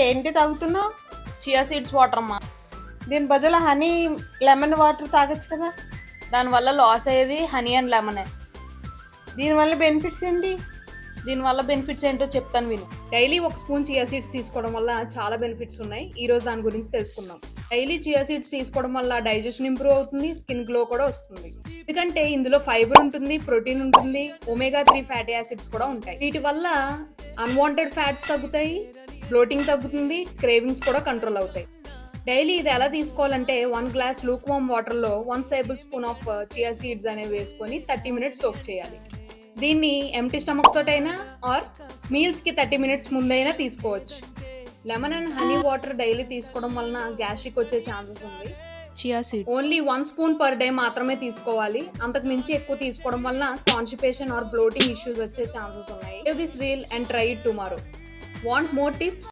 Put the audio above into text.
ఏంటి తాగుతున్నావు? Chia seeds water అమ్మా. దీని బదులు హనీ లెమన్ వాటర్ తాగొచ్చు కదా. దానివల్ల లాస్ అయ్యేది హనీ అండ్ లెమనే. దీనివల్ల బెనిఫిట్స్ ఏంటి? దీనివల్ల బెనిఫిట్స్ ఏంటో చెప్తాను విను. డైలీ 1 స్పూన్ చియా సీడ్స్ తీసుకోవడం వల్ల చాలా బెనిఫిట్స్ ఉన్నాయి. ఈ రోజు దాని గురించి తెలుసుకుందాం. డైలీ చియా సీడ్స్ తీసుకోవడం వల్ల డైజెషన్ ఇంప్రూవ్ అవుతుంది, స్కిన్ గ్లో కూడా వస్తుంది. ఎందుకంటే ఇందులో ఫైబర్ ఉంటుంది, ప్రోటీన్ ఉంటుంది, ఒమేగా 3 ఫ్యాటీ యాసిడ్స్ కూడా ఉంటాయి. వీటి వల్ల అన్వాంటెడ్ ఫ్యాట్స్ తగ్గుతాయి, బ్లోటింగ్ తగ్గుతుంది, క్రేవింగ్స్ కూడా కంట్రోల్ అవుతాయి. డైలీ ఇది ఎలా తీసుకోవాలంటే 1 గ్లాస్ లూక్ వామ్ వాటర్లో 1 table spoon of chia seeds అనేవి వేసుకొని 30 మినిట్స్ సోక్ చేయాలి. దీన్ని ఎంటీ స్టమక్ తోటైనా ఆర్ మీల్స్కి 30 మినిట్స్ ముందైనా తీసుకోవచ్చు. Lemon and honey water daily తీసుకోవడం వలన గ్యాస్ట్రిక్ వచ్చే ఛాన్సెస్ ఉంది. Chia seed only 1 spoon per day మాత్రమే తీసుకోవాలి. అంతకు మించి ఎక్కువ తీసుకోవడం వలన కాన్స్టిపేషన్ ఆర్ బ్లోటింగ్ ఇష్యూస్ వచ్చే ఛాన్సెస్ ఉన్నాయి. This reel and try it tomorrow. Want more tips?